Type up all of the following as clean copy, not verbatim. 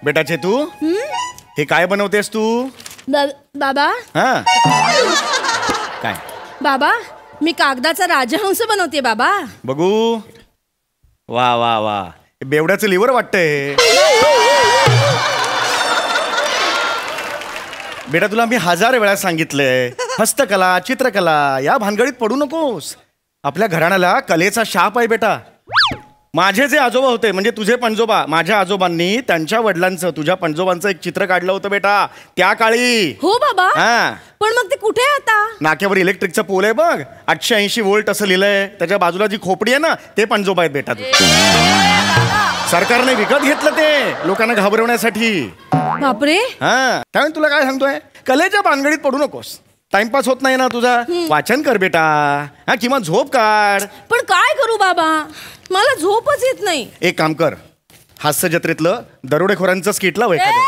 बेटा चेतू, हे काय बनवतेस तू? बाबा हा काय बाबा, मी कागदाचा राजहंस बनवते बाबा. बघू. वा वा वा, बेवड्याचं लिव्हर वाटतंय. बेटा तुला मी 1000 वेळा सांगितलंय, हस्तकला चित्रकला या भानगडीत पडू नकोस. आपल्या घराण्याला कलेचा शाप आहे बेटा. माझे जे आजोबा होते म्हणजे तुझे पणजोबा, माझ्या आजोबांनी त्यांच्या वडिलांचं तुझ्या पणजोबांचं एक चित्र काढलं होतं बेटा त्या काळी. हो बाबा. हा, पण मग ते कुठे आहे आता? नाक्यावर इलेक्ट्रिकचा पोल आहे बघ, 880 व्होल्ट असं लिहिलंय. त्याच्या बाजूला जी खोपडी आहे ना, ते पणजोबा आहेत बेटा. सरकारने विकत घेतलं ते लोकांना घाबरवण्यासाठी. बापरे. हा, त्यामुळे तुला काय सांगतोय, कलेच्या भानगडीत पडू नकोस. टाइमपास होत नाही ना तुझा, वाचन कर बेटा. हा, किंवा झोप काढ. पण काय करू बाबा, मला झोपच येत नाही. एक काम कर, हास्य जत्रेतलं दरोडेखोरांचं स्किट लाव एखादं.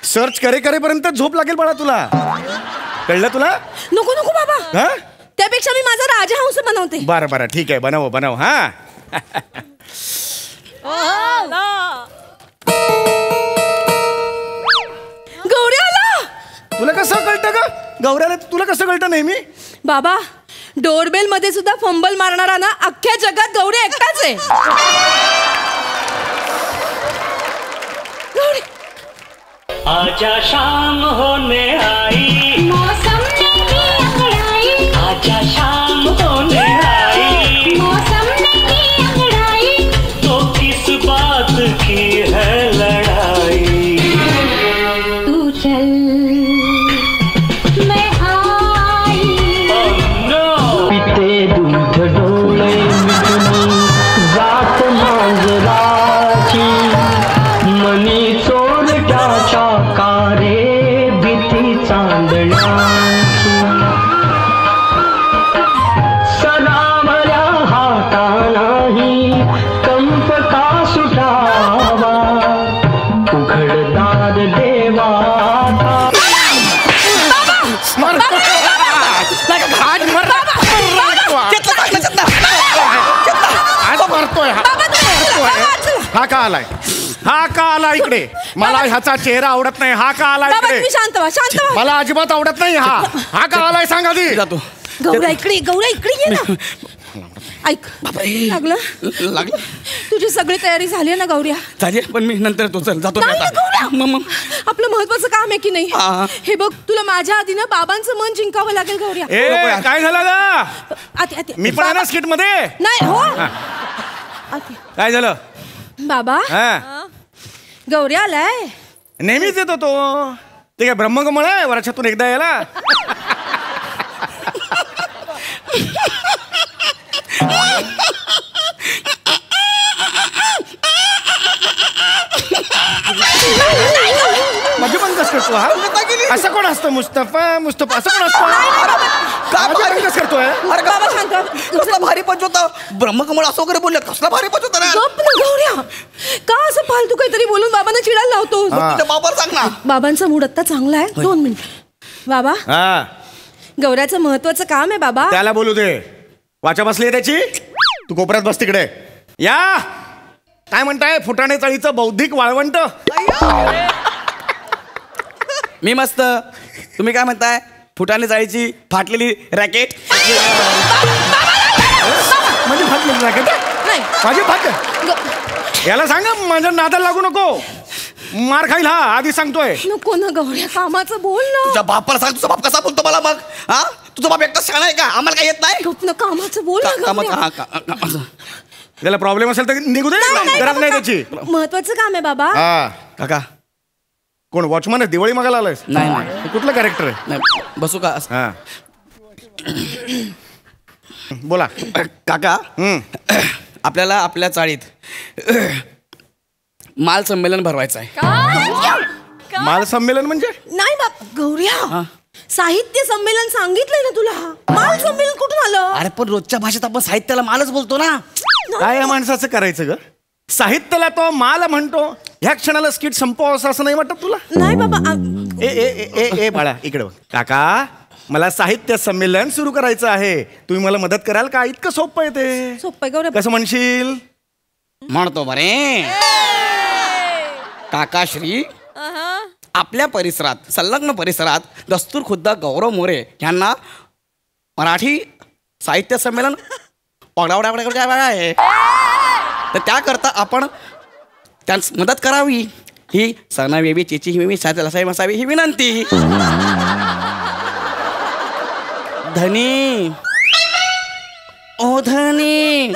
सर्च करेपर्यंत झोप लागेल बाळा तुला. कळलं तुला? नको नको बाबा. हा, त्यापेक्षा मी माझा राजहंस बनवते. बरं बरं ठीक आहे, बनव बनव. हा गौऱ्याला तुला कसं कळतं ग? गौऱ्याला तुला कसं कळतं नेहमी? बाबा, डोरबेल मध्ये सुद्धा फंबल मारणारा ना अख्ख्या जगात गौरी एकटाच आहे. गौरी. आजा शाम होने आई, मौसम ने भी अंगड़ाई. आजा शाम होने आई, मौसम ने भी अंगड़ाई. तो किस बात की है लड़ाई? तू चल मैं आई. पिते दूध डोळे मिटून जात मांजराची, मनी चोरट्याच्या कारे भीती चांदण्याची. सदावल्या हातानाही कंप का सुटावा, उघडदार देवा. हा का आलाय? हा का आला इकडे? मला ह्याचा चेहरा आवडत नाही. हा का आला बाबा इकडे? तुम्ही शांत व्हा, शांत व्हा. मला अजिबात आवडत नाही. हा का आलाय सांग आधी. जातो. गौऱ्या इकडे, गौऱ्या इकडे ये ना. ऐक, लागलं? तुझी सगळी तयारी झाली ना गौऱ्या? चालेल, पण मी नंतर तो चल जातो. नाही ना गौऱ्या. मग आपलं महत्वाचं काम आहे की नाही? हा. हे बघ, तुला माझ्या आधी ना बाबांचं मन जिंकावं लागेल गौऱ्या. ए काय झालं गा? आती आती. मी पण आहे ना स्किट मध्ये. नाही हो. आती. काय झालं बाबा, हा? गौऱ्या आलाय. नेहमीच येतो तो. ते काय ब्रह्मकमळ आहे वर्षातून एकदा यायला? माझे पण कस करतो हा? असं कोण असतं? मुस्तफा मुस्तफा असं कोण असतं? माझे पण कस करतोय? अरे बाबा शांत व्हा. कसला भारी पंच होता. ब्रह्मकमळ असं वगैरे बोलले, कसला भारी पंच होता ना. गप ना गौऱ्या. का असं फालतू काहीतरी बोलून बाबांना चिडायला लावतो? तुझ्या बाबाला सांग ना. बाबांचा मूड आता चांगला आहे. 2 मिनिट. बाबा, हा, गौऱ्याचं महत्वाचं काम आहे बाबा. त्याला बोलू दे. वाचा बसली आहे त्याची. तू कोपऱ्यात बस तिकडे. या काय म्हणताय फुटाणे चाळीचं बौद्धिक वाळवंट? मी मस्त. तुम्ही काय म्हणताय? फुटाने जायची फाटलेली रॅकेट. म्हणजे फाटली रॅकेट? नाही. माझी फाट. याला सांगा माझ्या नादाला लागू नको. मार खाईल हा, आधी सांगतोय. नको ना गौऱ्या, कामाचं बोल ना. तुझ्या बापाला सांग. तुझा बाप कसा बोलतो मला मग? हा, तुझा बाप एकटा शाणा आहे का? आम्हाला काय येत नाही? गप ना, कामाचं बोल ना गौऱ्या. त्याला प्रॉब्लेम असेल तर निघू दे. गरज नाही त्याची. महत्वाचं काम आहे बाबा. हा, काका कोण वॉचमन आहे? दिवाळी मागायला आलायस? नाही नाही कुठलं कॅरेक्टर आहे? नाही, बसू का? हा बोला. काका, आपल्याला आपल्या चाळीत माल संमेलन भरवायचं आहे. माल संमेलन म्हणजे? नाही बाप गौऱ्या, साहित्य संमेलन सांगितलंय ना तुला. माल संमेलन कुठून आलं? अरे पण रोजच्या भाषेत आपण साहित्याला मालच बोलतो ना. काय या माणसाचं करायचं ग? साहित्याला तो माल म्हणतो. ह्या क्षणाला स्किट संपवावं असं नाही वाटत तुला? नाही बाबा. ए ए ए ए बाळा इकडे बघ. काका मला साहित्य संमेलन सुरू करायचं आहे. तुम्ही मला मदत कराल का? इतकं सोपं आहे ते. सोपं आहे गौऱ्या. कसं म्हणशील? म्हणतो बरे काकाश्री, आपल्या परिसरात संलग्न परिसरात दस्तूर खुद्द गौरव मोरे यांना मराठी साहित्य संमेलन आहे, तर त्याकरता आपण त्यांस मदत करावी ही सणावेवी चेची हिमेवी साहेब असावी ही विनंती. धनी ओ धनी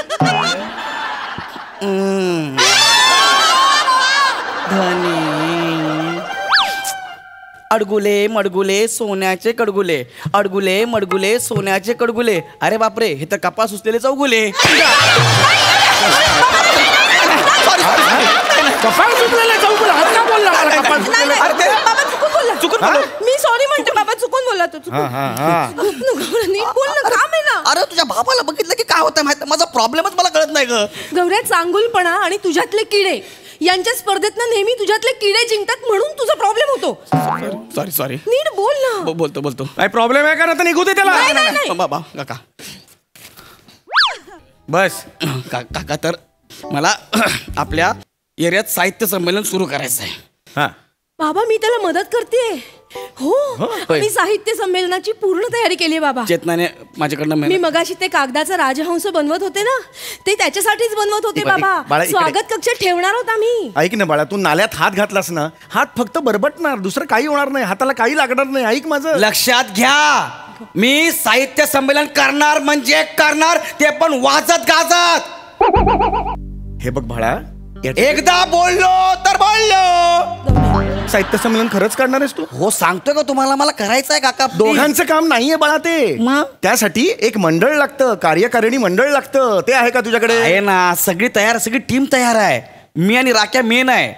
धनी अडगुले मडगुले सोन्याचे कडगुले, अडगुले मडगुले सोन्याचे कडगुले. अरे बापरे, हे तर कपास उचलेले चौगुले. मी सॉरी म्हणते बाबा, चुकून बोलला तू. बोल ना, काम आहे ना. अरे तुझ्या बाबाला बघितलं की काय होतं माहिती, माझा प्रॉब्लेमच मला कळत नाही ग. गौऱ्या, चांगुलपणा आणि तुझ्यातले किडे यांच्या स्पर्धेत ना नेहमी तुझ्यातले किडे जिंकतात, म्हणून तुझा प्रॉब्लेम होतो. सॉरी नीट बोल ना. बोलतो काय प्रॉब्लेम आहे का? ना तर निघू दे त्याला. नाही. बाबा काका बस. काका तर मला आपल्या एरियात साहित्य संमेलन सुरू करायचं आहे. हा, बाबा मी त्याला मदत करते. हो, होय. मी साहित्य संमेलनाची पूर्ण तयारी केली आहे बाबा. चेतनाने माझ्याकडनं मी मगाशी ते कागदाचा राजहंस बनवत होते ना, ते त्याच्यासाठीच बनवत होते बाळा, बाबा. इकडे. स्वागत कक्षात ठेवणार होता मी. ऐक ना बाळा, तू नाल्यात हात घातलास ना, हात फक्त बरबटणार, दुसरं काही होणार नाही, हाताला काही लागणार नाही. ऐक माझं. लक्षात घ्या, मी साहित्य संमेलन करणार म्हणजे करणार, ते पण वाजत गाजत. हे बघ बाळा, एकदा बोललो तर बोललो. साहित्य संमेलन खरंच काढणार आहेस तू? हो सांगतोय का तुम्हाला, मला करायचं आहे काका. दोघांचं काम नाहीये बाळा ते. मग? त्यासाठी एक मंडळ लागतं, कार्यकारिणी मंडळ लागतं. ते आहे का तुझ्याकडे? आहे ना, सगळी तयार, सगळी टीम तयार आहे. मी आणि राख्या मेन आहे.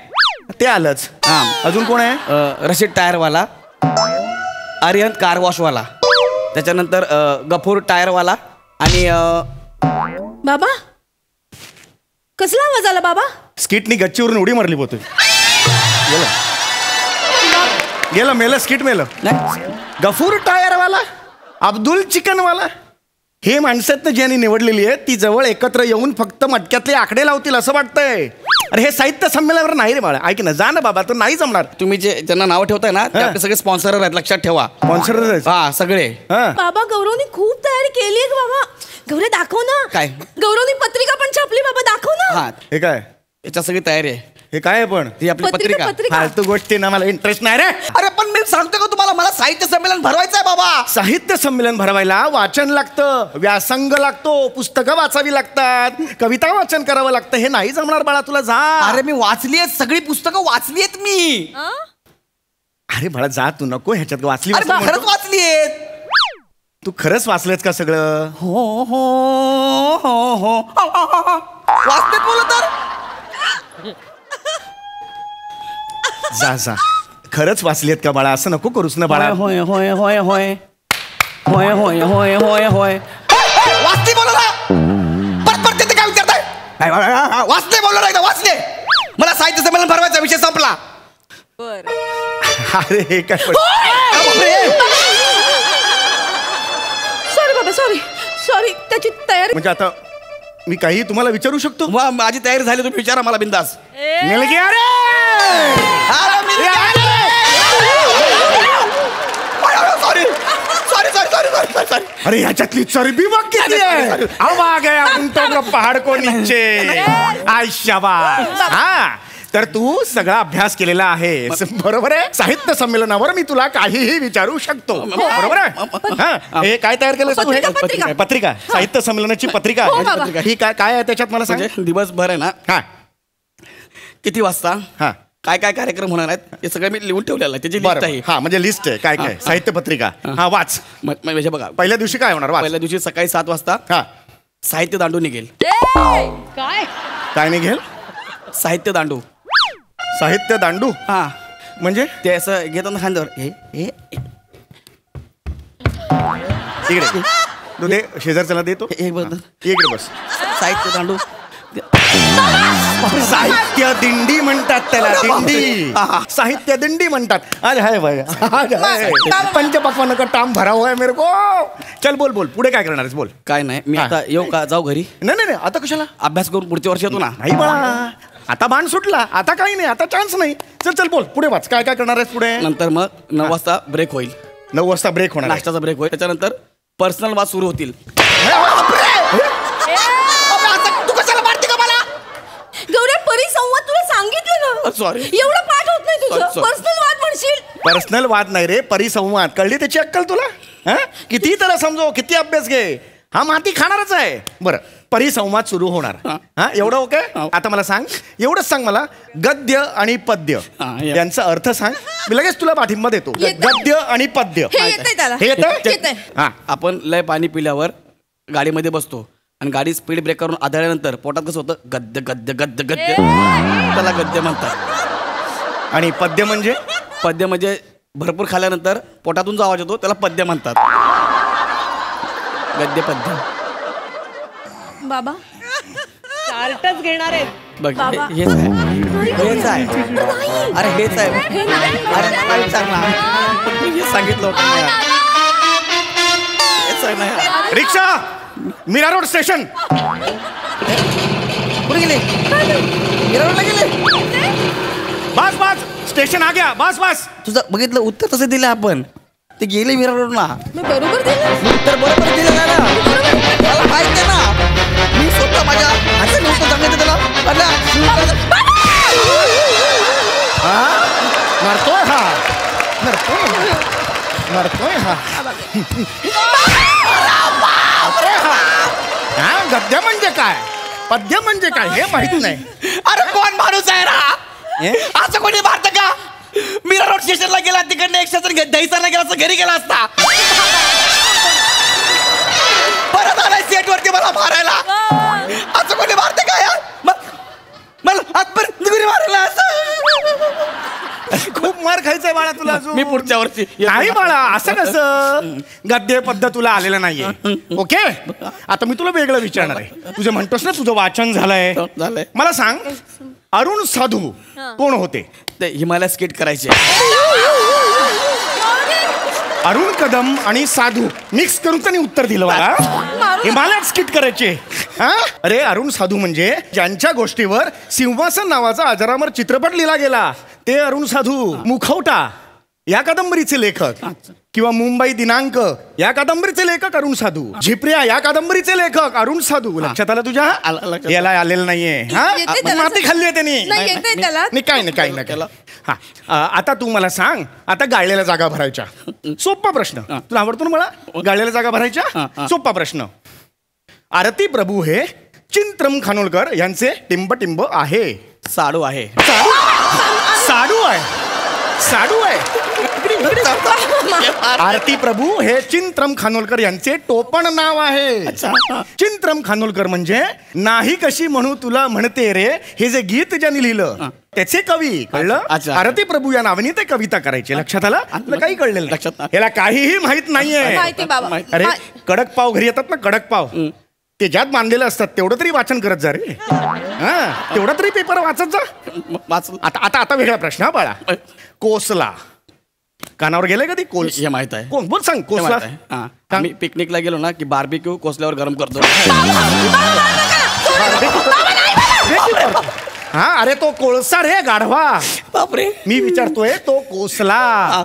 ते आलंच. हा. अजून कोण आहे? रशीद टायरवाला, अरिहंत कार वॉशवाला, त्याच्यानंतर गफूर टायरवाला आणि बाबा कसला आवाज आला बाबा? स्किटनी गच्चीवरून उडी मारली होती. गेलं मेलं, स्किट मेलं. गफूर टायरवाला, अब्दुल चिकनवाला, हे माणसात ज्यांनी निवडलेली आहे ती जवळ एकत्र येऊन फक्त मटक्यातले आकडे लावतील असं वाटतंय. अरे हे साहित्य संमेलनावर नाही रे बाळा. ऐक ना, जा ना बाबा, तर नाही जमणार. तुम्ही जे ज्यांना नाव ठेवताय ना ते आपले सगळे स्पॉन्सर आहेत, लक्षात ठेवा. स्पॉन्सर हा सगळे. बाबा गौरवनी खूप तयारी केली आहे बाबा. गौरे दाखव ना. काय? गौरवनी पत्रिका पण छापली बाबा, दाखव ना. हा, हे काय? याच्या सगळी तयारी आहे. हे काय आहे पण? ही आपली पत्रिका. फालतू गोष्टी ना, मला इंटरेस्ट नाही रे. अरे पण मी सांगतो का तुम्हाला, मला साहित्य संमेलन भरवायचं आहे बाबा. साहित्य संमेलन भरवायला वाचन लागतं, व्यासंग लागतो, पुस्तकं वाचावी लागतात, कविता वाचन करावं लागतं. हे नाही जमणार बाळा तुला. जा. अरे मी वाचली आहेत, सगळी पुस्तकं वाचली आहेत मी. अरे बाळा जा, तू नको ह्याच्यात. वाचली अरे वाचली खरंच म्हणतो. वाचली आहेत. तू खरंच वाचलेस का सगळं? हो हो हो हो वाचतेत बोल तर. जा जा, खरंच वाचलीत का बाळा? असं नको करूस ना बाळा. होय होय होय होय होय होय होय होय होय वाचते बोला ना. परत ते काय विचारताय? वाचते बोललो ना, एकदा वाचले. मला साहित्य संमेलन भरवायचा, विषय संपला. अरे हे काय सॉरी बाबा, सॉरी. त्याची तयारी म्हणजे आता मी काही तुम्हाला विचारू शकतो? माझी तयारी झाली, तुम्ही विचारा मला बिंदास. निलगिया रे! सॉरी. अरे ह्याच्यातली चरबी बघ किती आहे. अब आ गया उंटों का पहाड़ को नीचे. शाबास. हा, तर तू सगळा अभ्यास केलेला आहेस, बरोबर आहे. साहित्य संमेलनावर मी तुला काहीही विचारू शकतो, बरोबर आहे. हा, हे काय तयार केलं तू? पत्रिका. पत्रिका, साहित्य संमेलनाची पत्रिका. हो, बाबा. ही काय आहे त्याच्यात मला सांग. म्हणजे दिवसभर आहे ना, हा किती वाजता हा काय काय कार्यक्रम होणार आहेत हे सगळं मी लिहून ठेवलेलं आहे. त्याची लिस्ट बरं. आहे. हा म्हणजे लिस्ट आहे काय काय. साहित्य पत्रिका. हा वाच. म्हणजे बघा, पहिल्या दिवशी काय होणार? वाच. पहिल्या दिवशी सकाळी 7 वाजता हा, साहित्य दांडू निघेल. काय निघेल? साहित्य दांडू. साहित्य दांडू हा म्हणजे? ते असं घेतात ना खांद्यावर. हे इकडे तू दे, शेजारच्याला दे तो. हे बघ, इकडे बस. साहित्य दांडू. साहित्य दिंडी म्हणतात त्याला, दिंडी. साहित्य दिंडी म्हणतात. आज आहे भाई, आज आहे. पंचपक्वान का टाम भरा हुआ है मेरे को. चल बोल बोल, पुढे काय करणार आहेस बोल. काय नाही, मी आता येऊ का, जाऊ घरी? नाही नाही, आता कशाला? अभ्यास करून पुढच्या वर्षी येतो ना. नाही बाळा, आता बाण सुटला, आता काही नाही, आता चान्स नाही. चल चल बोल, पुढे वाच, काय काय करणार आहेस पुढे. नंतर मग 9 वाजता ब्रेक होईल, 9 वाजता ब्रेक होणार. नाश्त्याचा ब्रेक होईल, त्याच्यानंतर पर्सनल वाद सुरू होतील. तू कशाला मारते का मला? गौऱ्या, परिसंवाद तुला सांगितलं ना. सॉरी. एवढं पाठ होत नाही तुझं. Sorry. पर्सनल वाद म्हणशील. पर्सनल वाद नाही रे, परिसंवाद. कळली त्याची अक्कल तुला? हा, किती त्याला समजव, किती अभ्यास घे, हा माती खाणारच आहे. बरं, परिसंवाद सुरू होणार. हा, एवढं ओके. आता मला सांग, एवढंच सांग मला, गद्य आणि पद्य यांचा अर्थ सांग. मी लगेच तुला पाठिंबा देतो. गद्य आणि पद्य हे येतंय त्याला. हे येतंय? येतंय. हा, आपण लय पाणी पिल्यावर गाडीमध्ये बसतो आणि गाडी स्पीड ब्रेक करून आदळल्यानंतर पोटात कसं होतं, गद्य गद्य गद्य गद्य, त्याला गद्य म्हणतात. आणि पद्य म्हणजे? पद्य म्हणजे भरपूर खाल्ल्यानंतर पोटातून जो आवाज येतो त्याला पद्य म्हणतात. गद्य पद्य. बाबा, चार्टच घेणार आहेत. बघ, बाबा. हेच आहे. अरे हेच आहे. अरे काय सांगणार, मी सांगितलं होतं ना. हेच आहे ना. रिक्षा, मीरा रोड स्टेशन. कुठे गेले? गिरावडला गेले. बस बस, स्टेशन आ गया, बस बस. तुझं बघितलं उत्तर तसं दिलं आपण. ते गेले गिरावडला. मी बरोबर दिलं. उत्तर बरोबर दिलं ना. मला माहिती आहे ना, मी स्वतः माझ्या हाताने उत्तर सांगितलं त्याला. मरतोय हा, मरतोय हा. हा, गद्य म्हणजे काय, पद्य म्हणजे काय हे माहित नाही. अरे कोण माणूस आहे रा, असं कोणी मारतं का? मीरा रोड स्टेशनला गेला, तिकडनं एक स्टेशन दहीसरला गेला, असं घरी गेला असता. परत आलाय सेट वरती मला मारायला. असं कोणी मारते का यार? मला आजपर्यंत कोणी मारायला असं? खूप मार खायचंय बाळा तुला अजून. मी पुढच्या वर्षी नाही बाळा, असं कसं, गद्य पद्य तुला आलेलं नाहीये. ओके, आता मी तुला वेगळं विचारणार आहे. तुझे म्हणतोस ना तुझं वाचन झालंय, झालंय. मला सांग, अरुण साधू कोण होते? ते हिमालय स्केट करायचे. अरुण कदम आणि साधू मिक्स करून त्यांनी उत्तर दिलं मला. हिमालयात स्किट करायचे. हा, अरे अरुण साधू म्हणजे ज्यांच्या गोष्टीवर सिंहासन नावाचा अजरामर चित्रपट लिहिला गेला ते अरुण साधू. मुखवटा या कादंबरीचे लेखक, किंवा मुंबई दिनांक या कादंबरीचे लेखक अरुण साधू. झिपऱ्या या कादंबरीचे लेखक अरुण साधू. लक्षात आलं तुझ्या? लक्षात. याला आलेलं नाहीये. हा, येते त्याला. माती खाल्ली आहे त्यांनी. नाही, येतंय त्याला. नाही, काय नाही, काय नाही. हा, आता तू मला सांग, आता गाळलेल्या जागा भरायच्या. सोपा प्रश्न. तुला आवडतो ना मला गाळलेल्या जागा भरायच्या? सोपा प्रश्न. आरती प्रभू हे चिंत्रम खानोलकर यांचे टिंब आहे. साडू आहे. साडू आहे, साडू आहे. आरती प्रभू हे चिंत्रम खानोलकर यांचे टोपण नाव आहे. चिंत्रम खानोलकर म्हणजे नाही कशी म्हणू तुला म्हणते रे, हे जे गीत ज्यांनी लिहिलं त्याचे कवी. कळलं? आरती प्रभू या नावाने ते कविता करायचे. लक्षात आलं? तुला काही कळलेलं लक्षात. याला काहीही माहित नाहीये. माहिती बाबा. अरे कडक पाव घरी येतात ना, कडक पाव ते ज्यात बांधलेलं असतात तेवढं तरी वाचन करत जा रे. हा, तेवढा तरी पेपर वाचत जा. आता आता आता वेगळा प्रश्न हा बाळा. कोसला कानावर गेले कधी? कोस हे माहित आहे. कोण बोल सांग. कोसला आम्ही पिकनिकला गेलो ना की बार्बिक्यू कोसल्यावर गरम करतो. हा, अरे तो कोळसा रे गाढवा. बापरे, मी विचारतोय तो कोसला.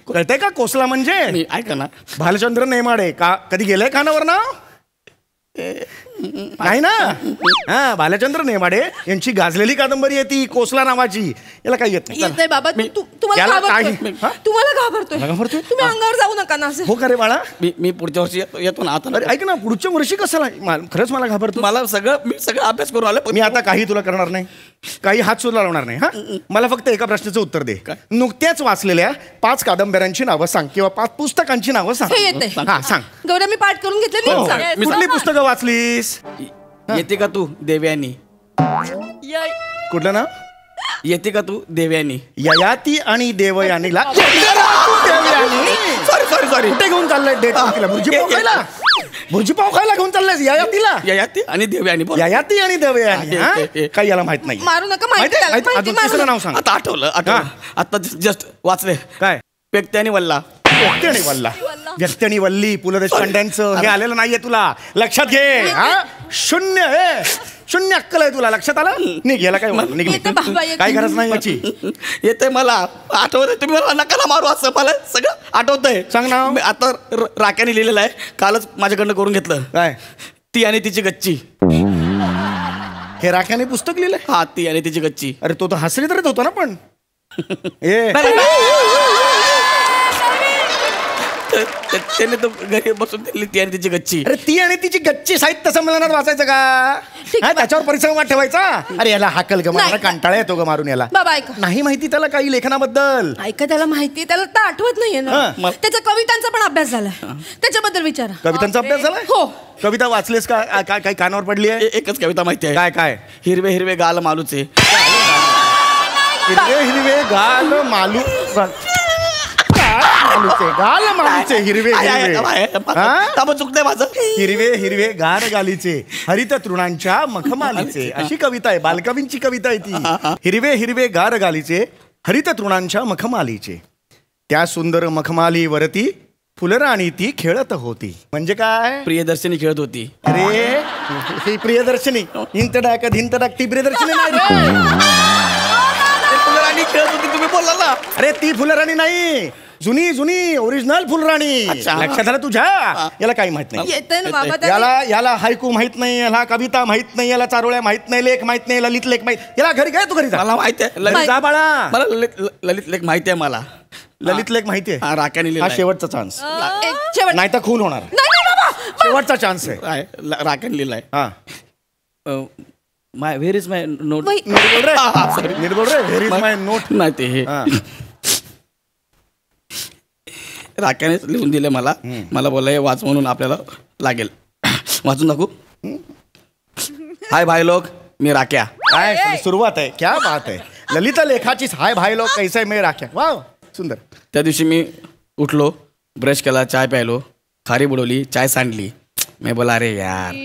कळतंय का कोसला म्हणजे? ऐका ना, भालचंद्र नेमाडे का कधी गेलंय कानावर ना? नाही ना. हा, भालचंद्र नेमाडे यांची गाजलेली कादंबरी आहे ती कोसला नावाची. याला काही येत नाही. येत नाही बाबा. तुम्हाला याला घाबरतोय. हा? तुम्हाला घाबरतोय. घाबरतोय? तुम्ही अंगावर जाऊ नका ना असं. हो का रे बाळा? मी पुढच्या वर्षी येतो ना. आता अरे ऐक ना, पुढच्या वर्षी कशाला? खरंच मला घाबरतो. मला मी सगळं अभ्यास करून आलो. मी आता काही तुला करणार नाही, काही हात सुद्धा लावणार नाही. हा, मला फक्त एका प्रश्नाचं उत्तर दे. नुकत्याच वाचलेल्या 5 कादंबऱ्यांची नावं सांग किंवा 5 पुस्तकांची नावं सांग. हे येते. हा, सांग. गौऱ्या, मी पाठ करून घेतले. हो. सांग. कुठली पुस्तकं वाचलीस? येते का तू देवयानी? कुठलं नाव? येते का तू देवयानी? ययाती आणि देवयानीला. Sorry sorry sorry. कुठे घेऊन चाललाय डेट? भुर्जीपाव खायला घेऊन चाललायस ययातीला? ययाती आणि देवयानी बोल. ययाती आणि देवयानी हा? काही याला माहित नाही. मारू नका, माहिती माहिती आहे? त्याला, माहिती? माहिती, अजून मारू तिसरं नका. नाव सांग. आता आठवलं. आता जस्ट वाचले. काय? व्यक्ती आणि वल्ला. व्यक्ती आणि वल्ला. व्यक्ती आणि वल्ली पु ल देशपांड्यांचं हे आलेलं नाहीये तुला, लक्षात घे. हा? शून्य शून्य अक्कल आहे तुला, लक्षात आलं? निघ, याला काय निघ. येते बाबा, येते. काय गरज नाही याची. येते मला आठवतंय. तुम्ही मला नका ना मारू असं, मला सगळं आठवतंय. सांग ना. मी आता राख्याने लिहिलेलं आहे, कालच माझ्याकडनं करून घेतलं. काय? ती आणि तिची गच्ची. हे राख्याने पुस्तक लिहिलंय? हा, ती आणि तिची गच्ची. अरे तो तर हसरी तरीच होता ना पण. ए त्याने तो घरी बसून दिली ती आणि तिची गच्ची. अरे ती आणि तिची गच्ची साहित्य संमेलनात वाचायचं का? हा, त्याच्यावर परिसंवाद ठेवायचा. अरे याला हाकल ग, मला नाही. कंटाळा येतो ग मारून याला. बाबा ऐका, नाही माहिती त्याला काही लेखनाबद्दल. ऐका, त्याला माहिती, त्याला तर आठवत नाहीये ना. हा, मग? त्याचा कवितांचा पण अभ्यास झालाय, त्याच्याबद्दल विचारा. कवितांचा अभ्यास झालाय? हो. कविता वाचलीस का? काय काय कानावर पडली आहे? एकच कविता माहिती आहे. काय काय? हिरवे हिरवे गाल मालूचे. हिरवे हिरवे गाल मालू मालूचे गाल मालूचे हिरवे हिरवे हा? चुकतंय माझं. हिरवे हिरवे गार गालीचे हरित तृणांच्या मखमालीचे, अशी कविता आहे. बालकवींची कविता आहे ती. हिरवे हिरवे गार गालीचे हरित तृणांच्या मखमालीचे, त्या सुंदर मखमालीवरती फुलराणी ती खेळत होती. म्हणजे काय? प्रियदर्शनी खेळत होती. अरे ही प्रियदर्शनी हिंतडाक धिंतडाक ती प्रियदर्शनी नाही रे. फुलराणी खेळत होती तुम्ही बोलला ना. अरे ती फुलराणी नाही, जुनी जुनी ओरिजिनल फुलराणी. अच्छा. लक्षात आलं तुझ्या? याला काही माहित नाही. येते ना बाबा, त्याला- याला याला हायकू माहित नाही, याला कविता माहित नाही, याला चारोळ्या माहित नाही, लेख माहित नाही, ललित लेख माहित. याला घरी काय? तू घरी जा. मला माहिती आहे. घरी जा बाळा. मला ललित लेख माहिती आहे मला. ललित लेख माहिती आहे. हा, राख्याने हा लिहिलाय. शेवटचा चान्स, एक शेवट. नाही तर खून होणार. नाही, नाही, बाबा. शेवटचा चान्स आहे. आहे, राख्याने लिहिलाय. हा my where is my note. वही- नीट बोल रे. Sorry. नीट बोल रे. Where is my note. नाही ते हे हा. राख्यानेच लिहून दिले मला. मला बोलला हे वाच म्हणून आपल्याला लागेल. वाचून दाखवू. हाय भाई लोक, मी राख्या. काय सुरुवात आहे, क्या बात आहे. ललित लेखाचीच हाय भाई लोक कैसे मे राख्या. वाव, सुंदर. त्या दिवशी मी उठलो, ब्रश केला, चाय प्यायलो, खारी बुडवली, चाय सांडली. मी बोला अरे यार,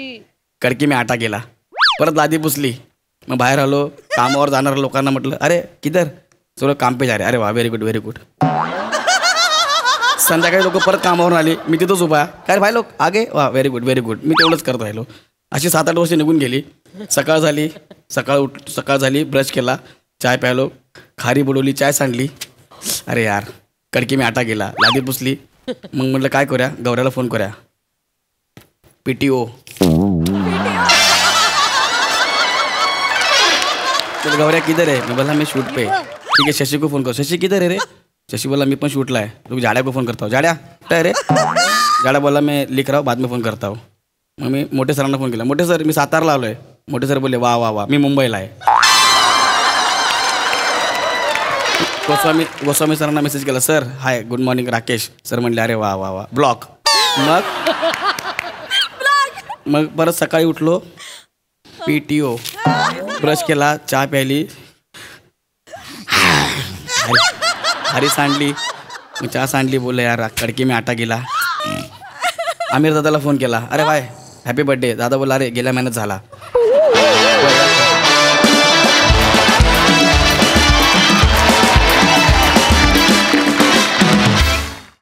कडकी मी आटा गेला. परत लादी पुसली. मग बाहेर आलो, कामावर जाणाऱ्या लोकांना म्हटलं अरे किधर? सगळं काम पे जा रे. अरे वा, व्हेरी गुड व्हेरी गुड. संध्याकाळी लोक परत कामावरून आली, मी तिथंच उभा. काय भाई लोक आगे, वा व्हेरी गुड व्हेरी गुड. मी तेवढंच करत राहिलो. अशी 7-8 वर्ष निघून गेली. सकाळ झाली, सकाळ झाली, ब्रश केला, चाय प्यायलो, खारी बुडवली, चाय सांडली. अरे यार, कडकी मी आटा गेला, लादी पुसली. मग म्हटलं काय करूया, गौऱ्याला फोन करूया. PTO. तर गौऱ्या किधर है? मैं बोला मैं शूट पे. ठीक है, शशि को फोन करो. शशि किधर है रे? शशि बोला मैं पण शूटला है. तो जाड्या को फोन करता हूँ. जाड्या काय रे? जाड्या बोला मैं लिख रहा हूँ, बाद में फोन करता हूँ. मग मी मोठे सरांना फोन केला. मोठे सर, मी सातारला आलो आहे. मोठे सर बोलले वा वा वा, मी मुंबईला आहे. गोस्वामी सरांना मेसेज केला, sir hi good morning Rakesh. Sir म्हणले अरे वा वा वा, ब्लॉक. मग परत सकाळी उठलो, PTO, ब्रश केला, चहा प्यायली, हरी सांडली. मग चहा सांडली. बोलले यार कडकी मी आटा गेला. आमिर दादाला फोन केला, अरे भाई हॅपी बर्थडे. दादा बोला अरे गेल्या महिन्यात झाला.